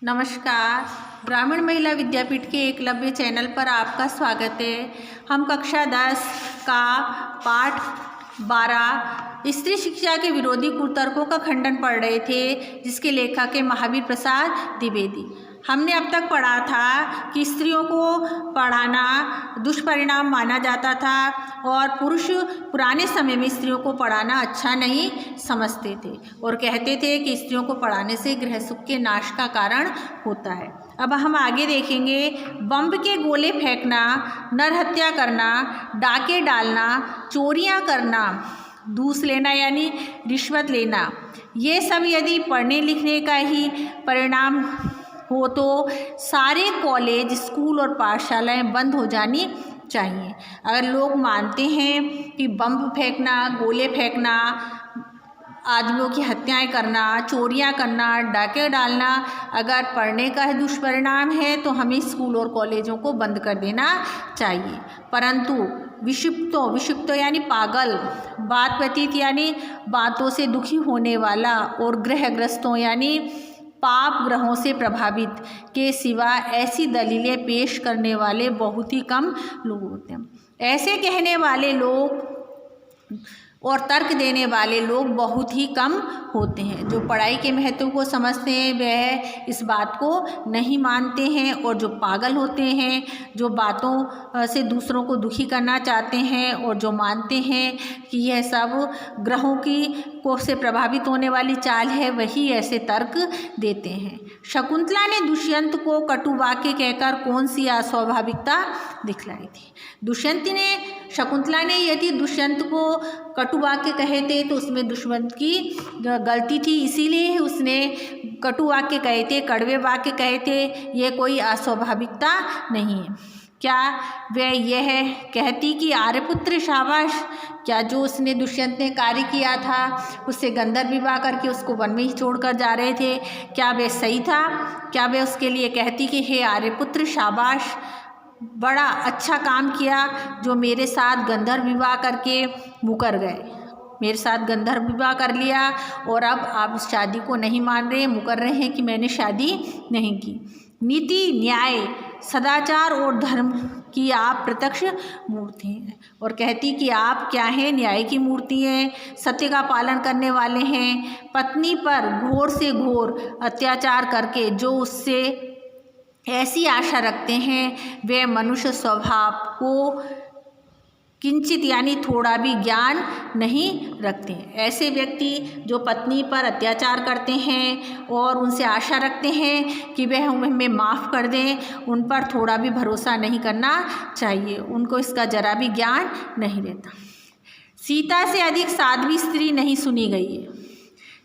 नमस्कार। ग्रामीण महिला विद्यापीठ के एकलव्य चैनल पर आपका स्वागत है। हम कक्षा 10 का पाठ 12 स्त्री शिक्षा के विरोधी कुतर्कों का खंडन पढ़ रहे थे, जिसके लेखक है महावीर प्रसाद द्विवेदी। हमने अब तक पढ़ा था कि स्त्रियों को पढ़ाना दुष्परिणाम माना जाता था और पुरुष पुराने समय में स्त्रियों को पढ़ाना अच्छा नहीं समझते थे और कहते थे कि स्त्रियों को पढ़ाने से गृह सुख के नाश का कारण होता है। अब हम आगे देखेंगे। बम के गोले फेंकना, नरहत्या करना, डाके डालना, चोरियां करना, घूस लेना यानी रिश्वत लेना, ये सब यदि पढ़ने लिखने का ही परिणाम हो तो सारे कॉलेज, स्कूल और पाठशालाएं बंद हो जानी चाहिए। अगर लोग मानते हैं कि बम फेंकना, गोले फेंकना, आदमियों की हत्याएं करना, चोरियां करना, डाके डालना अगर पढ़ने का दुष्परिणाम है तो हमें स्कूल और कॉलेजों को बंद कर देना चाहिए। परंतु विक्षिप्तो यानी पागल, बात व्यतीत यानी बातों से दुखी होने वाला और ग्रहग्रस्तों यानी पाप ग्रहों से प्रभावित के सिवा ऐसी दलीलें पेश करने वाले बहुत ही कम लोग होते हैं। ऐसे कहने वाले लोग और तर्क देने वाले लोग बहुत ही कम होते हैं। जो पढ़ाई के महत्व को समझते हैं वह इस बात को नहीं मानते हैं, और जो पागल होते हैं, जो बातों से दूसरों को दुखी करना चाहते हैं और जो मानते हैं कि यह सब ग्रहों की से प्रभावित होने वाली चाल है, वही ऐसे तर्क देते हैं। शकुंतला ने दुष्यंत को कटु वाक्य कहकर कौन सी अस्वाभाविकता दिखलाई थी? शकुंतला ने यदि दुष्यंत को कटु वाक्य कहे थे तो उसमें दुष्यंत की गलती थी, इसीलिए उसने कटु वाक्य कहे थे, कड़वे वाक्य कहे थे। ये कोई अस्वाभाविकता नहीं है। क्या वह यह कहती कि आर्यपुत्र शाबाश, क्या जो उसने दुष्यंत ने कार्य किया था, उससे गंधर्व विवाह करके उसको वन में ही छोड़कर जा रहे थे, क्या वह सही था? क्या वह उसके लिए कहती कि हे आर्यपुत्र शाबाश, बड़ा अच्छा काम किया जो मेरे साथ गंधर्व विवाह करके मुकर गए, मेरे साथ गंधर्व विवाह कर लिया और अब आप उस शादी को नहीं मान रहे, मुकर रहे हैं कि मैंने शादी नहीं की। नीति, न्याय, सदाचार और धर्म की आप प्रत्यक्ष मूर्ति हैं, और कहती कि आप क्या हैं? न्याय की मूर्ति हैं, सत्य का पालन करने वाले हैं। पत्नी पर घोर से घोर अत्याचार करके जो उससे ऐसी आशा रखते हैं वे मनुष्य स्वभाव को किंचित यानी थोड़ा भी ज्ञान नहीं रखते हैं। ऐसे व्यक्ति जो पत्नी पर अत्याचार करते हैं और उनसे आशा रखते हैं कि वह हमें माफ़ कर दें, उन पर थोड़ा भी भरोसा नहीं करना चाहिए। उनको इसका जरा भी ज्ञान नहीं रहता। सीता से अधिक साध्वी स्त्री नहीं सुनी गई है।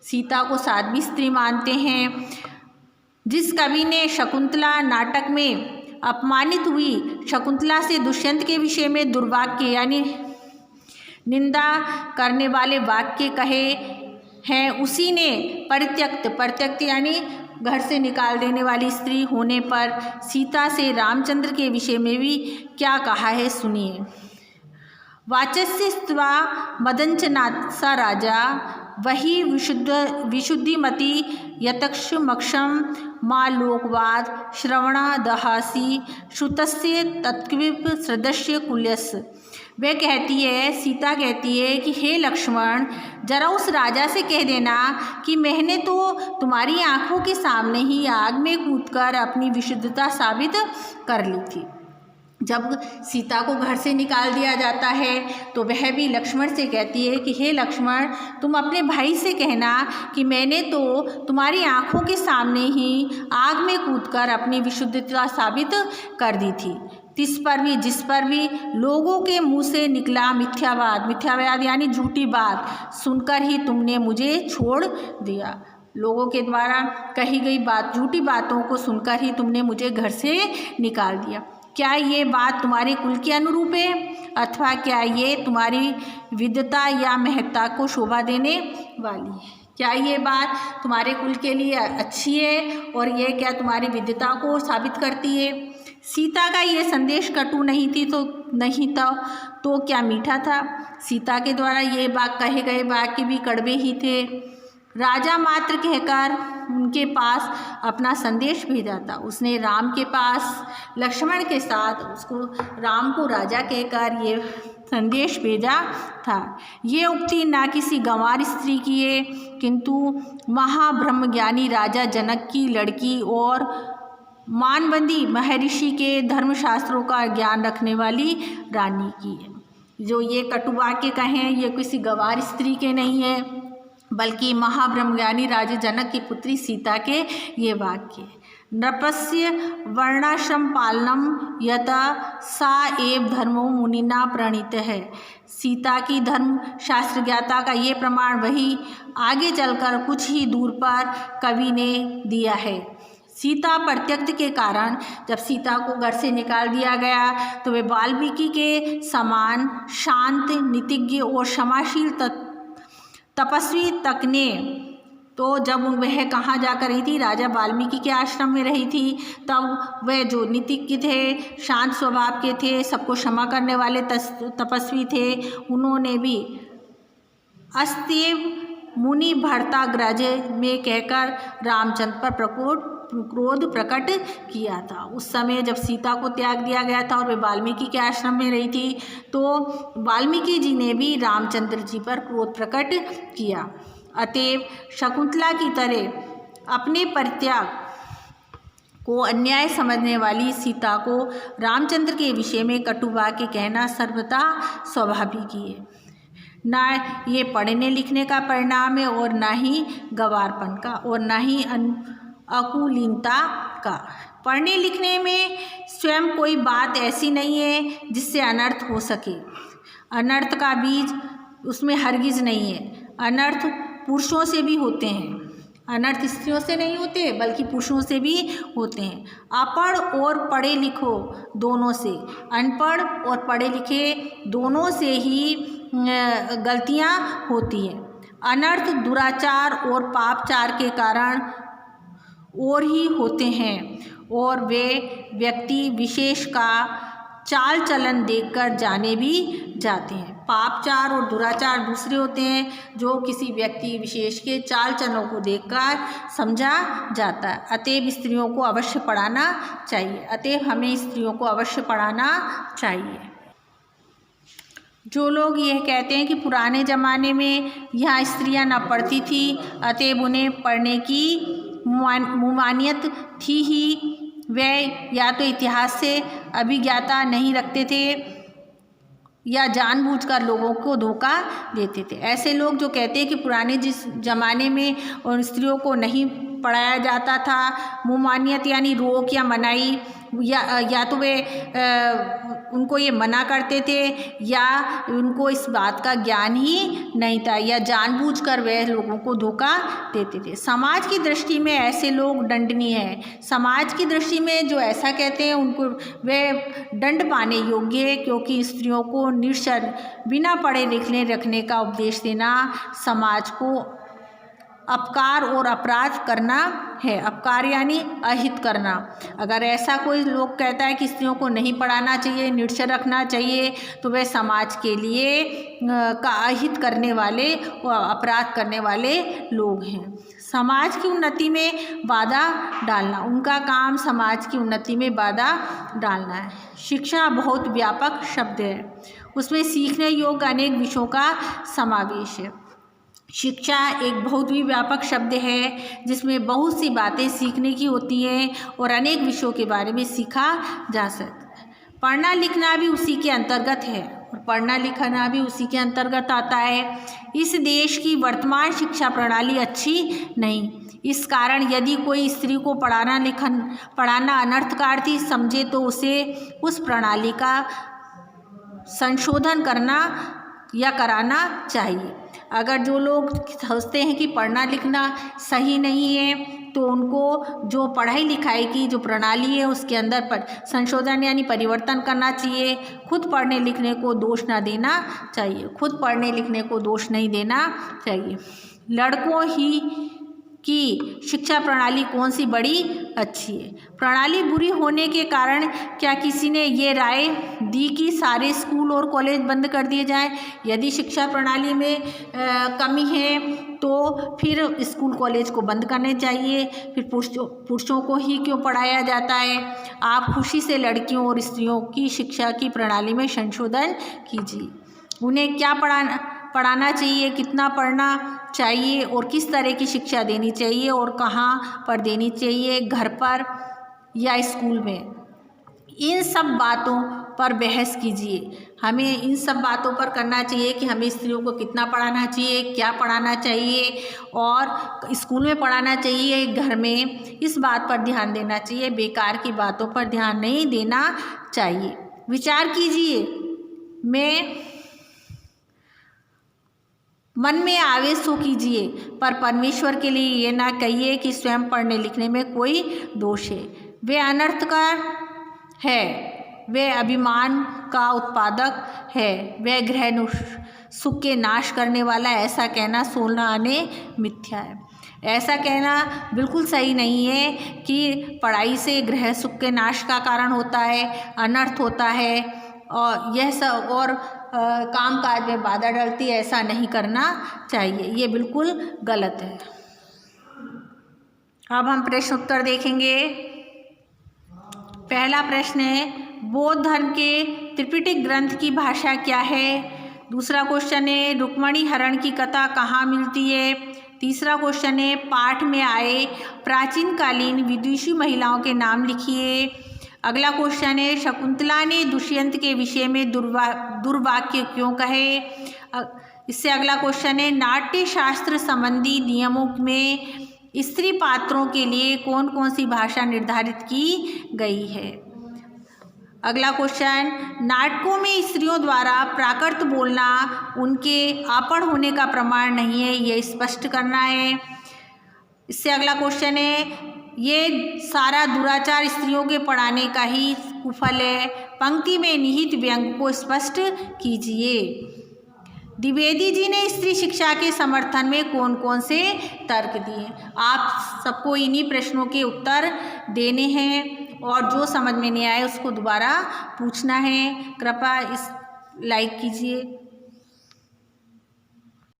सीता को साध्वी स्त्री मानते हैं। जिस कवि ने शकुंतला नाटक में अपमानित हुई शकुंतला से दुष्यंत के विषय में दुर्वाक्य यानी निंदा करने वाले वाक्य कहे हैं, उसी ने परित्यक्त यानी घर से निकाल देने वाली स्त्री होने पर सीता से रामचंद्र के विषय में भी क्या कहा है, सुनिए। वाचस्यस्त्वा मदंचनाथ सा राजा वही विशुद्धिमती यतक्षमक्षम माँ लोकवाद श्रवणा दहासी श्रुतस्य तत्विप सदस्य कुल्यस। वह कहती है, सीता कहती है कि हे लक्ष्मण, जरा उस राजा से कह देना कि मैंने तो तुम्हारी आंखों के सामने ही आग में कूदकर अपनी विशुद्धता साबित कर ली थी। जब सीता को घर से निकाल दिया जाता है तो वह भी लक्ष्मण से कहती है कि हे लक्ष्मण, तुम अपने भाई से कहना कि मैंने तो तुम्हारी आंखों के सामने ही आग में कूदकर अपनी विशुद्धता साबित कर दी थी। जिस पर भी लोगों के मुंह से निकला मिथ्यावाद यानी झूठी बात सुनकर ही तुमने मुझे छोड़ दिया। लोगों के द्वारा कही गई झूठी बातों को सुनकर ही तुमने मुझे घर से निकाल दिया। क्या ये बात तुम्हारे कुल के अनुरूप है, अथवा क्या ये तुम्हारी विद्वता या महत्ता को शोभा देने वाली है? क्या ये बात तुम्हारे कुल के लिए अच्छी है और ये क्या तुम्हारी विद्वता को साबित करती है? सीता का ये संदेश कटु नहीं था तो क्या मीठा था? सीता के द्वारा ये कहे गए वाक्य भी कड़वे ही थे। राजा मात्र कहकर उनके पास अपना संदेश भेजा था। उसने राम के पास लक्ष्मण के साथ उसको राम को राजा कहकर ये संदेश भेजा था। ये उक्ति ना किसी गंवार स्त्री की है, किंतु महाब्रह्मज्ञानी राजा जनक की लड़की और मानवंदी महर्षि के धर्मशास्त्रों का ज्ञान रखने वाली रानी की है। जो ये कटुवाक्य कहें ये किसी गंवार स्त्री के नहीं है, बल्कि महाब्रह्मज्ञानी राजा जनक की पुत्री सीता के ये वाक्य। नृपस्य वर्णाश्रम पालनम यत सा एव धर्मो मुनिना प्रणीत है। सीता की धर्म शास्त्र ज्ञाता का ये प्रमाण वही आगे चलकर कुछ ही दूर पर कवि ने दिया है। सीता परित्यक्त के कारण जब सीता को घर से निकाल दिया गया तो वे वाल्मीकि के समान शांत, नीतिज्ञ और क्षमाशील तपस्वी तक ने, तो जब वह कहाँ जाकर रही थी, राजा वाल्मीकि के आश्रम में रही थी, तब वह जो नीतिज्ञ थे, शांत स्वभाव के थे, सबको क्षमा करने वाले तपस्वी थे, उन्होंने भी अस्तेव मुनि भर्ताग्रज में कहकर रामचंद्र पर क्रोध प्रकट किया था। उस समय जब सीता को त्याग दिया गया था और वे वाल्मीकि के आश्रम में रही थी, तो वाल्मीकि जी ने भी रामचंद्र जी पर क्रोध प्रकट किया। अतएव शकुंतला की तरह अपने परित्याग को अन्याय समझने वाली सीता को रामचंद्र के विषय में कटु वाक्य कहना सर्वथा स्वाभाविक ही है। ना ये पढ़ने लिखने का परिणाम है और ना ही गंवारपन का और ना ही अकुलीनता का। पढ़ने लिखने में स्वयं कोई बात ऐसी नहीं है जिससे अनर्थ हो सके। अनर्थ का बीज उसमें हरगिज नहीं है। अनर्थ पुरुषों से भी होते हैं, अनर्थ स्त्रियों से नहीं होते बल्कि पुरुषों से भी होते हैं। अपढ़ और पढ़े लिखो दोनों से, अनपढ़ और पढ़े लिखे दोनों से ही गलतियां होती हैं। अनर्थ दुराचार और पापचार के कारण और ही होते हैं और वे व्यक्ति विशेष का चाल चलन देखकर जाने भी जाते हैं। पापचार और दुराचार दूसरे होते हैं जो किसी व्यक्ति विशेष के चाल चलनों को देखकर समझा जाता है। अतएव स्त्रियों को अवश्य पढ़ाना चाहिए। अतएव हमें स्त्रियों को अवश्य पढ़ाना चाहिए। जो लोग यह कहते हैं कि पुराने ज़माने में यहाँ स्त्रियाँ न पढ़ती थी, अतएव उन्हें पढ़ने की मुमानियत थी ही, वे या तो इतिहास से अभिज्ञता नहीं रखते थे या जानबूझकर लोगों को धोखा देते थे। ऐसे लोग जो कहते हैं कि पुराने जिस ज़माने में उन स्त्रियों को नहीं पढ़ाया जाता था, मुमानियत यानी रोक या मनाई, या तो वे उनको ये मना करते थे या उनको इस बात का ज्ञान ही नहीं था या जानबूझकर वे लोगों को धोखा देते थे। समाज की दृष्टि में ऐसे लोग दंडनीय हैं। समाज की दृष्टि में जो ऐसा कहते हैं उनको वे दंड पाने योग्य है, क्योंकि स्त्रियों को निरक्षर बिना पढ़े लिखने रखने का उपदेश देना समाज को अपकार और अपराध करना है। अपकार यानी अहित करना। अगर ऐसा कोई लोग कहता है कि स्त्रियों को नहीं पढ़ाना चाहिए, निरक्षर रखना चाहिए, तो वह समाज के लिए का अहित करने वाले और अपराध करने वाले लोग हैं। समाज की उन्नति में बाधा डालना, उनका काम समाज की उन्नति में बाधा डालना है। शिक्षा बहुत व्यापक शब्द है, उसमें सीखने योग्य अनेक विषयों का समावेश है। शिक्षा एक बहुत ही व्यापक शब्द है जिसमें बहुत सी बातें सीखने की होती हैं और अनेक विषयों के बारे में सीखा जा सकता है। पढ़ना लिखना भी उसी के अंतर्गत है और पढ़ना लिखना भी उसी के अंतर्गत आता है। इस देश की वर्तमान शिक्षा प्रणाली अच्छी नहीं, इस कारण यदि कोई स्त्री को पढ़ाना अनर्थकारी समझे तो उसे उस प्रणाली का संशोधन करना या कराना चाहिए। अगर जो लोग सोचते हैं कि पढ़ना लिखना सही नहीं है तो उनको जो पढ़ाई लिखाई की जो प्रणाली है उसके अंदर पर संशोधन यानी परिवर्तन करना चाहिए। खुद पढ़ने लिखने को दोष ना देना चाहिए, खुद पढ़ने लिखने को दोष नहीं देना चाहिए। लड़कों ही की शिक्षा प्रणाली कौन सी बड़ी अच्छी है। प्रणाली बुरी होने के कारण क्या किसी ने ये राय दी कि सारे स्कूल और कॉलेज बंद कर दिए जाएं? यदि शिक्षा प्रणाली में कमी है तो फिर स्कूल कॉलेज को बंद करने चाहिए। फिर पुरुषों को ही क्यों पढ़ाया जाता है? आप खुशी से लड़कियों और स्त्रियों की शिक्षा की प्रणाली में संशोधन कीजिए। उन्हें क्या पढ़ाना चाहिए, कितना पढ़ना चाहिए और किस तरह की शिक्षा देनी चाहिए और कहाँ पर देनी चाहिए, घर पर या स्कूल में, इन सब बातों पर बहस कीजिए। हमें इन सब बातों पर करना चाहिए कि हमें स्त्रियों को कितना पढ़ाना चाहिए, क्या पढ़ाना चाहिए और स्कूल में पढ़ाना चाहिए, घर में, इस बात पर ध्यान देना चाहिए। बेकार की बातों पर ध्यान नहीं देना चाहिए। विचार कीजिए। मन में आवे सो कीजिए, पर परमेश्वर के लिए ये ना कहिए कि स्वयं पढ़ने लिखने में कोई दोष है। वे अनर्थकर है, वे अभिमान का उत्पादक है, वे गृह सुख के नाश करने वाला। ऐसा कहना सोलना आने मिथ्या है। ऐसा कहना बिल्कुल सही नहीं है कि पढ़ाई से गृह सुख के नाश का कारण होता है, अनर्थ होता है और यह सब और काम काज में बाधा डलती है। ऐसा नहीं करना चाहिए, ये बिल्कुल गलत है। अब हम प्रश्न उत्तर देखेंगे। पहला प्रश्न है, बौद्ध धर्म के त्रिपिटक ग्रंथ की भाषा क्या है? दूसरा क्वेश्चन है, रुक्मणी हरण की कथा कहाँ मिलती है? तीसरा क्वेश्चन है, पाठ में आए प्राचीन कालीन विदुषी महिलाओं के नाम लिखिए। अगला क्वेश्चन है, शकुंतला ने दुष्यंत के विषय में दुर्वाक्य क्यों कहे? इससे अगला क्वेश्चन है, नाट्य शास्त्र संबंधी नियमों में स्त्री पात्रों के लिए कौन कौन सी भाषा निर्धारित की गई है? अगला क्वेश्चन, नाटकों में स्त्रियों द्वारा प्राकृत बोलना उनके आपड़ होने का प्रमाण नहीं है, यह स्पष्ट करना है। इससे अगला क्वेश्चन है, ये सारा दुराचार स्त्रियों के पढ़ाने का ही कुफल है। पंक्ति में निहित व्यंग को स्पष्ट कीजिए। द्विवेदी जी ने स्त्री शिक्षा के समर्थन में कौन कौन से तर्क दिए? आप सबको इन्हीं प्रश्नों के उत्तर देने हैं और जो समझ में नहीं आए उसको दोबारा पूछना है। कृपया इस लाइक कीजिए।